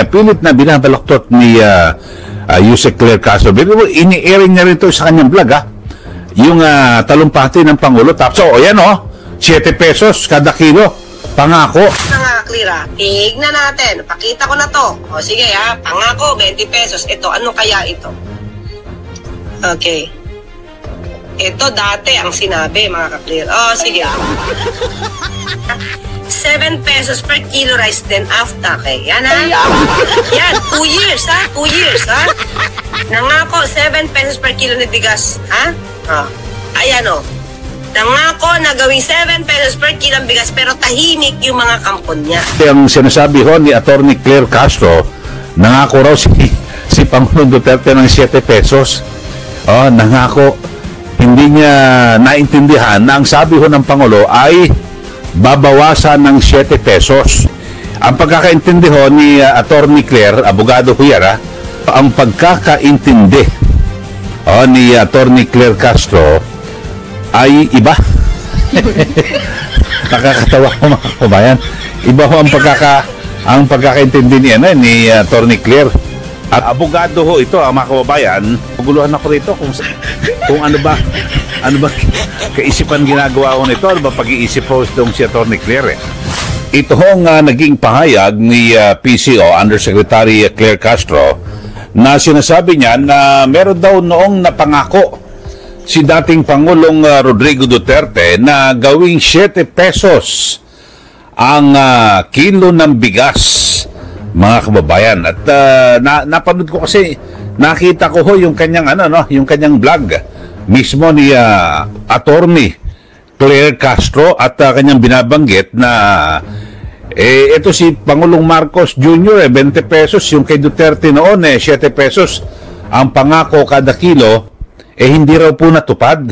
pilit na binabalaktot ni Yusek Claire Castro. Ini-airing niya rin ito sa kanyang vlog, yung talumpati ng Pangulo. Tapos, yan 7 pesos kada kilo. Pangako. Clear, tignan natin. Pakita ko na to. O sige pangako, 20 pesos. Ito, ano kaya ito? Okay. Ito dati ang sinabi, mga ka-clear. Sige. 7 pesos per kilo rice then after. Okay, yan Yan, 2 years 2 years Nangako, 7 pesos per kilo na bigas. Ayan nangako na gawing 7 pesos per kilo ang bigas pero tahimik yung mga kampon niya. Ang sinasabi ni Atty. Claire Castro, nangako raw si Pangulong Duterte ng 7 pesos. Nangako, hindi niya naintindihan na ang sabi ng Pangulo ay babawasan ng 7 pesos. Ang pagkakaintindi ni Atty. Claire, abogado ko yan, ang pagkakaintindi ni Atty. Claire Castro ay iba. Nakakatawa ko, mga kabayan. Iba ho ang pagkakaintindi niya ni Atty. Claire. At abogado ho ito, mga kababayan. Paguluhan ako rito kung ano ba kaisipan ginagawa ko nito, ano ba pag-iisip ho itong si Atty. Claire. Ito hong naging pahayag ni PCO Undersecretary Claire Castro na sinasabi niya na meron daw noong napangako si dating Pangulong Rodrigo Duterte na gawing 7 pesos ang kilo ng bigas, mga kababayan. At napanood ko kasi, nakita ko yung kanyang yung kanyang vlog mismo ni Atty. Claire Castro at kanyang binabanggit na ito si Pangulong Marcos Jr. 20 pesos, yung kay Duterte noon 7 pesos ang pangako kada kilo. Hindi raw po natupad.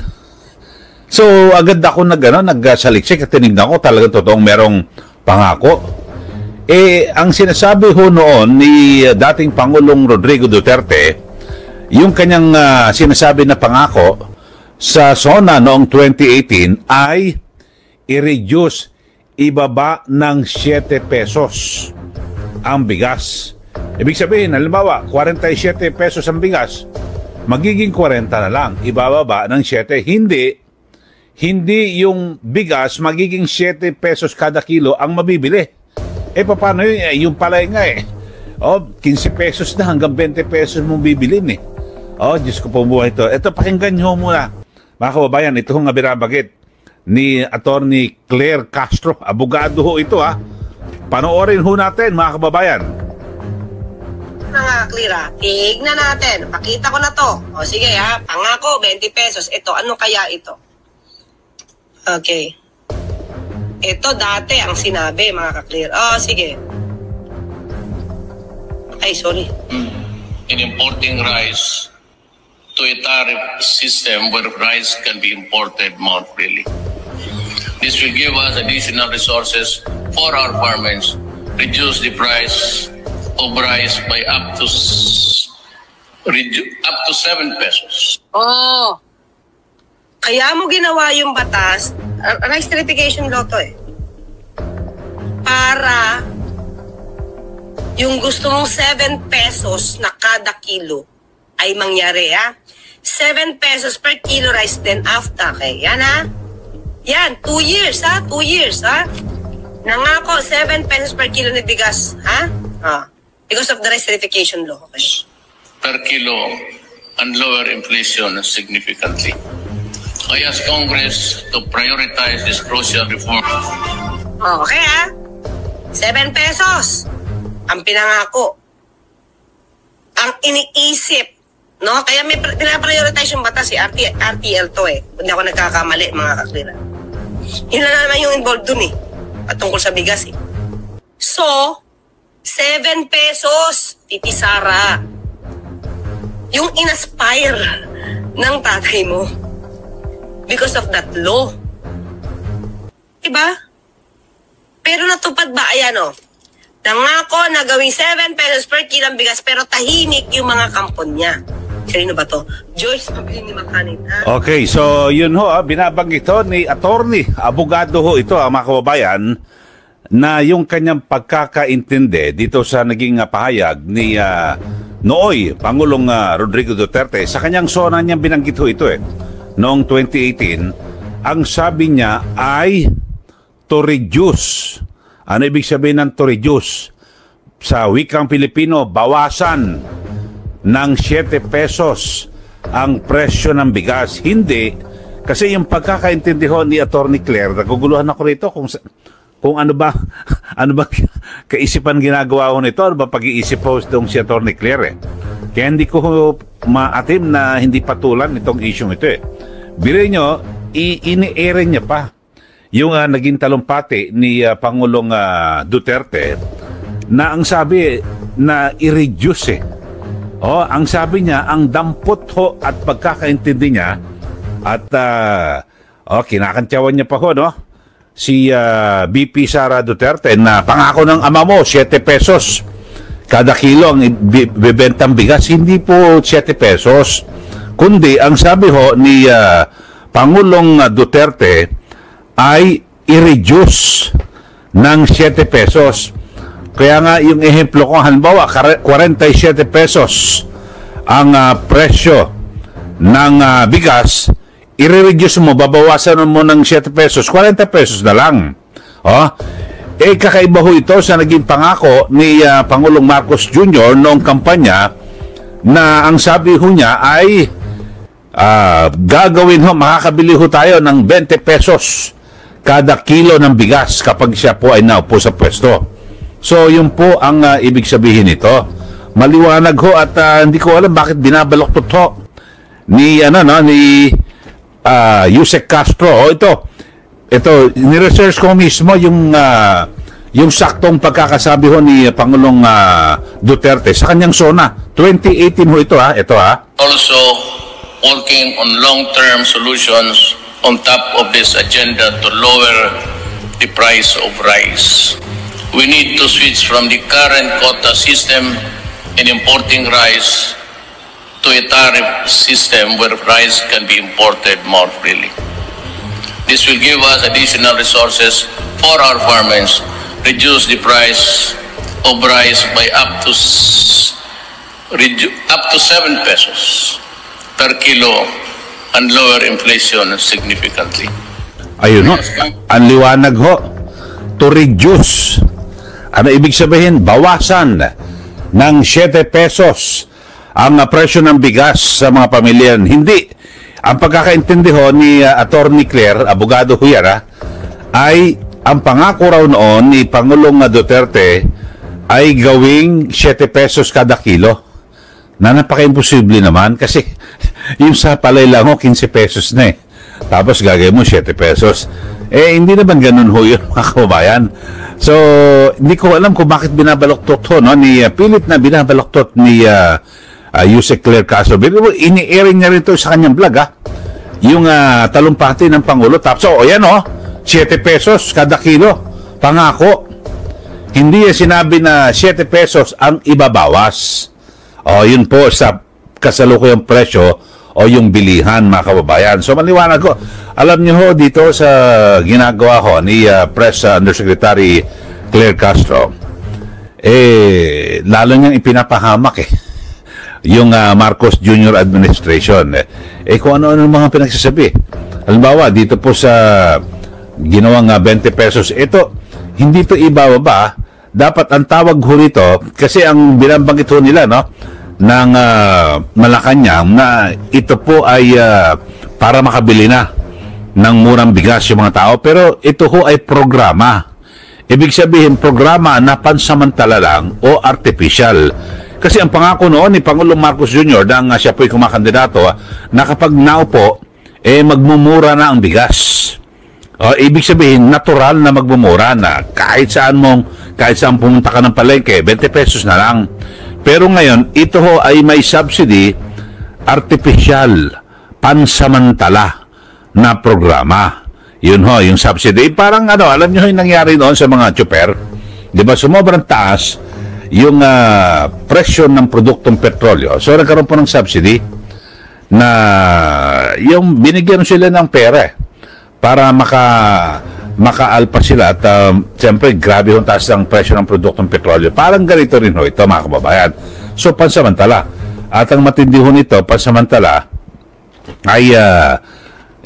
So, agad ako nagsaliksik at tinignan ko talagang totoong merong pangako. Ang sinasabi ho noon ni dating Pangulong Rodrigo Duterte, yung kanyang sinasabi na pangako sa SONA noong 2018 ay i-reduce, ibaba ng 7 pesos ang bigas. Ibig sabihin, halimbawa, 47 pesos ang bigas, magiging 40 na lang, ibababa ng 7. Hindi yung bigas magiging 7 pesos kada kilo ang mabibili. Paano yun? Yung palay nga 15 pesos na hanggang 20 pesos mong bibilin Diyos ko po buhay ito. Ito, pakinggan nyo muna. Mga kababayan, ito hong binabagit ni Atty. Claire Castro. Abogado ho ito Panoorin ho natin, mga kababayan. Clear, tignan natin. Pakita ko na to. O sige pangako, 20 pesos. Ito, ano kaya ito? Okay. Ito dati ang sinabi, mga ka-clear. Sige. Ay, sorry. In importing rice to a tariff system where rice can be imported monthly. This will give us additional resources for our farmers, reduce the price of rice by up to 7 pesos. Kaya mo ginawa yung batas, rice certification law to para yung gusto mong 7 pesos na kada kilo ay mangyari 7 pesos per kilo rice then after. Okay, yan Yan, 2 years 2 years Nangako, 7 pesos per kilo na bigas because of the rice certification law. Okay. Per kilo and lower inflation significantly. I ask Congress to prioritize this crucial reform. Okay 7 pesos ang pinangako. Ang iniisip, kaya may pinaprioritize yung batas si RTL to Hindi ako nagkakamali, mga kaklira. Yun na naman yung involved dun patungkol sa bigas So, 7 pesos, Titi Sara. Yung inaspire ng tatay mo because of that law. Diba? Pero natupad ba? Ayan nangako na gawing 7 pesos per kilo ang bigas pero tahimik yung mga kampon niya. Sino ba to? Joyce, pabili ni Makanit. Okay, so yun ho, binabanggit ito ni attorney, abogado ho ito, mga kababayan, na yung kanyang pagkakaintindi dito sa naging pahayag ni nooy Pangulong Rodrigo Duterte. Sa kanyang sona niya binanggit ho ito noong 2018, ang sabi niya ay to reduce. Ano ibig sabihin ng to reduce? Sa wikang Pilipino, bawasan ng 7 pesos ang presyo ng bigas. Hindi, kasi yung pagkakaintindi ho ni Attorney Claire, naguguluhan ako rito kung ano ba kaisipan ginagawa ko nito, ano ba pag-iisip po itong si Attorney Claire Kaya hindi ko maatim na hindi patulan itong isyong ito Biruin nyo, ini-air niya pa yung naging talumpati ni Pangulong Duterte na ang sabi na i-reduce ang sabi niya, ang dampot ho at pagkakaintindi niya at kinakantyawan niya pa ho, no? Si BP Sara Duterte na pangako ng ama mo, 7 pesos kada kilo ang bibentang bigas. Hindi po 7 pesos. Kundi, ang sabi ho ni Pangulong Duterte ay i-reduce ng 7 pesos. Kaya nga yung ehemplo ko, halimbawa, 47 pesos ang presyo ng bigas, i-reduce mo, babawasan mo ng 7 pesos, 40 pesos na lang. Kakaiba ho ito sa naging pangako ni Pangulong Marcos Jr. noong kampanya na ang sabi ho niya ay gagawin ho, makakabili ho tayo ng 20 pesos kada kilo ng bigas kapag siya po ay naupo sa pwesto. So, yun po ang ibig sabihin nito. Maliwanag ho at hindi ko alam bakit binabaloktot ho ni Yusek Castro. Ito, ni-research ko mismo yung saktong pagkakasabi ho ni Pangulong Duterte sa kanyang SONA. 2018 ho ito Also, working on long-term solutions on top of this agenda to lower the price of rice. We need to switch from the current quota system in importing rice to a tariff system where rice can be imported more freely. This will give us additional resources for our farmers, reduce the price of rice by up to 7 pesos per kilo and lower inflation significantly. Ayun ho, ang liwanag ho, to reduce. Ano ibig sabihin? Bawasan ng 7 pesos ang presyo ng bigas sa mga pamilyan. Hindi. Ang pagkakaintindi ho ni Attorney Claire, abogado ho yan, ay ang pangako raw noon ni Pangulong Duterte ay gawing 7 pesos kada kilo. Na napaka-imposible naman kasi yung sa palay lang ho, 15 pesos na Tapos gagawin mo 7 pesos. Hindi naman ganun ho yun, mga kababayan. So, hindi ko alam kung bakit binabaloktot ho, no? Pilit na binabaloktot ni Yusek Claire Castro. Ini-airing niya rin ito sa kanyang vlog, yung talumpati ng Pangulo. Tapos, yan 7 pesos kada kilo. Pangako. Hindi sinabi na 7 pesos ang ibabawas. Yun po sa kasalukuyang presyo o yung bilihan, mga kababayan. So, maliwanag ko. Alam niyo ho, dito sa ginagawa ho ni Press Undersecretary Claire Castro, lalo niyang ipinapahamak yung Marcos Jr. administration. Kung ano-ano mga pinagsasabi. Halimbawa, dito po sa ginawang 20 pesos, hindi ito ibababa. Dapat ang tawag ho rito, kasi ang binabanggit ho nila, ng Malacanang na ito po ay para makabili na ng murang bigas yung mga tao, pero ito ho ay programa. Ibig sabihin, programa na pansamantala lang o artificial. Kasi ang pangako noon ni Pangulong Marcos Jr. nang siya po'y kumakandidato, na kapag naupo, magmumura na ang bigas. Ibig sabihin, natural na magmumura na. Kahit saan pumunta ka ng palengke, 20 pesos na lang. Pero ngayon, ito ho ay may subsidy, artificial, pansamantala na programa. Yun ho, yung subsidy. Parang alam nyo yung nangyari noon sa mga tsuper. Di ba, sumobrang taas yung presyo ng produktong petrolyo. So, nagkaroon po ng subsidy na yung binigyan sila ng pera para makaalpa sila at siyempre grabe yung taas ng presyo ng produktong petrolyo. Parang ganito rin ho ito mga kababayan. So pansamantala. At ang matindi ho nito, pansamantala, ay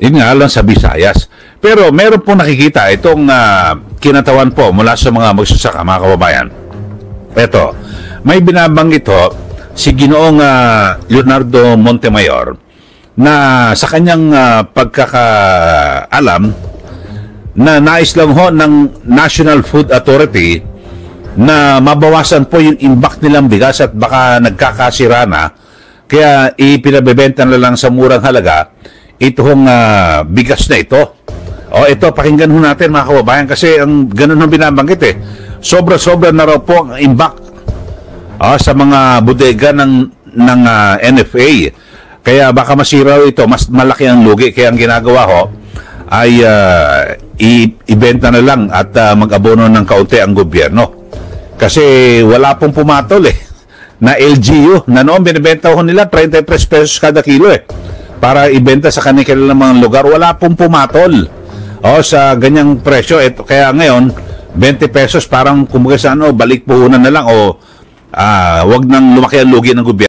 yun nga lang sa Visayas. Pero meron po nakikita itong kinatawan po mula sa mga magsasaka mga kababayan. Ito, may binabanggit ho si Ginoong Leonardo Montemayor na sa kanyang pagkakaalam na nais lang ho ng National Food Authority na mabawasan po yung imbak nilang bigas at baka nagkakasira na, kaya ipinabebenta na lang sa murang halaga itong bigas na ito. O ito, pakinggan ho natin mga kababayan kasi ang ganun ang binabanggit eh. Sobra-sobra na raw po ang imbak sa mga bodega ng NFA. Kaya baka masira ito, mas malaki ang lugi. Kaya ang ginagawa ho ay ibenta na lang at mag-abono ng kaunti ang gobyerno. Kasi wala pong pumatol eh na LGU na noon binibenta ho nila 33 pesos kada kilo eh para ibenta sa kanilang mga lugar. Wala pong pumatol sa ganyang presyo. Ito, kaya ngayon 20 pesos parang kumbaga sa balik puhunan na lang wag nang lumaki ang lugi ng gobyerno.